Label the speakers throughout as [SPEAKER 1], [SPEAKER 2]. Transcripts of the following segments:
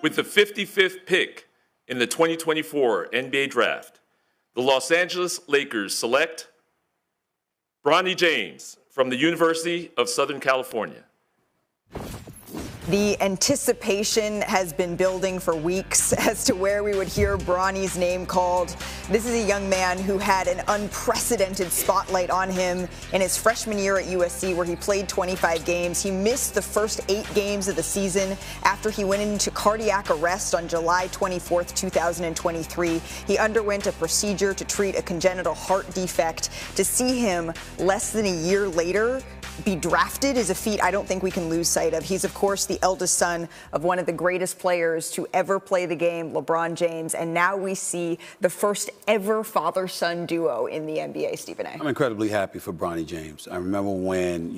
[SPEAKER 1] With the 55th pick in the 2024 NBA Draft, the Los Angeles Lakers select Bronny James from the University of Southern California.
[SPEAKER 2] The anticipation has been building for weeks as to where we would hear Bronny's name called. This is a young man who had an unprecedented spotlight on him in his freshman year at USC, where he played 25 games. He missed the first 8 games of the season after he went into cardiac arrest on July 24th, 2023. He underwent a procedure to treat a congenital heart defect. To see him less than a year later be drafted is a feat I don't think we can lose sight of. He's, of course, the eldest son of one of the greatest players to ever play the game, LeBron James. And now we see the first ever father-son duo in the NBA, Stephen A.
[SPEAKER 3] I'm incredibly happy for Bronny James. I remember when,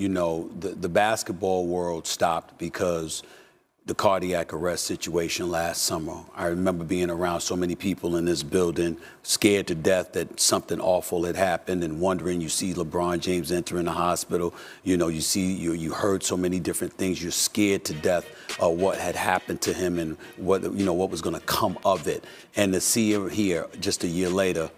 [SPEAKER 3] the basketball world stopped because the cardiac arrest situation last summer. I remember being around so many people in this building, scared to death that something awful had happened, and wondering. You see LeBron James entering the hospital. You heard so many different things. You're scared to death of what had happened to him and what was going to come of it. And to see him here just a year later,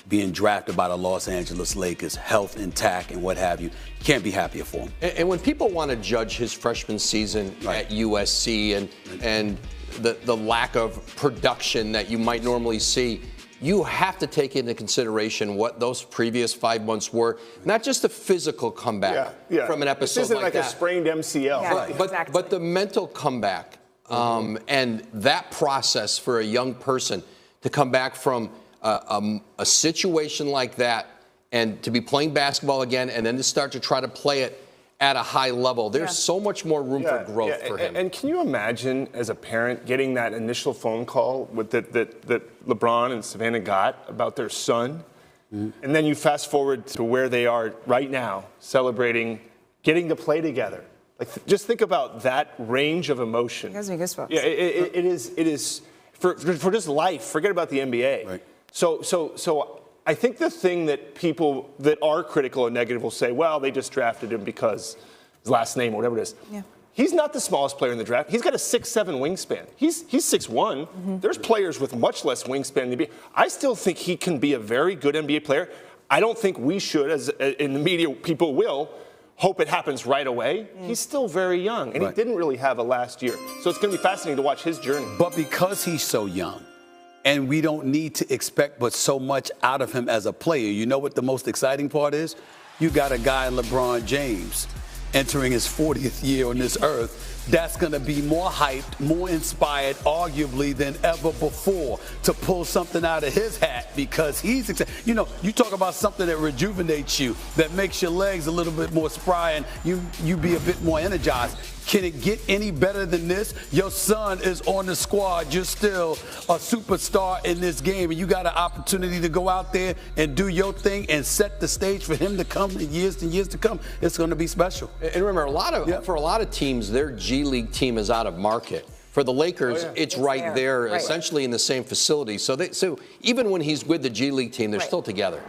[SPEAKER 3] being drafted by the Los Angeles Lakers, health intact and what have you can't be happier for him.
[SPEAKER 4] And when people want to judge his freshman season at USC and the lack of production that you might normally see, you have to take into consideration what those previous 5 months were. Not just a physical comeback from an episode
[SPEAKER 5] this isn't
[SPEAKER 4] like
[SPEAKER 5] a
[SPEAKER 4] that.
[SPEAKER 5] sprained MCL.
[SPEAKER 2] Yeah,
[SPEAKER 4] But the mental comeback and that process for a young person to come back from a situation like that and to be playing basketball again and then to start to try to play it at a high level. There's so much more room for growth for him.
[SPEAKER 5] And can you imagine, as a parent, getting that initial phone call that LeBron and Savannah got about their son? And then you fast forward to where they are right now, celebrating, getting to play together. Just think about that range of emotion.
[SPEAKER 2] It gives me goosebumps.
[SPEAKER 5] Yeah, it is for just life. Forget about the NBA.
[SPEAKER 3] Right.
[SPEAKER 5] So I think the thing that people that are critical and negative will say, well, they just drafted him because his last name or whatever it is. Yeah. He's not the smallest player in the draft. He's got a 6'7" wingspan. He's 6'1". There's players with much less wingspan in the NBA. I still think he can be a very good NBA player. I don't think we should, as in the media, people will hope it happens right away. He's still very young, and he didn't really have a last year. So it's going to be fascinating to watch his journey.
[SPEAKER 3] But because he's so young, and we don't need to expect but so much out of him as a player. You know what the most exciting part is? You got a guy in LeBron James entering his 40th year on this earth that's going to be more hyped, more inspired, arguably, than ever before to pull something out of his hat because he's excited. You talk about something that rejuvenates you, that makes your legs a little bit more spry and you be a bit more energized. Can it get any better than this? Your son is on the squad. You're still a superstar in this game, and you got an opportunity to go out there and do your thing and set the stage for him to come in years and years to come. It's going to be special.
[SPEAKER 4] And remember, for a lot of teams, their G League team is out of market. For the Lakers, it's right there, essentially in the same facility. So even when he's with the G League team, they're still together.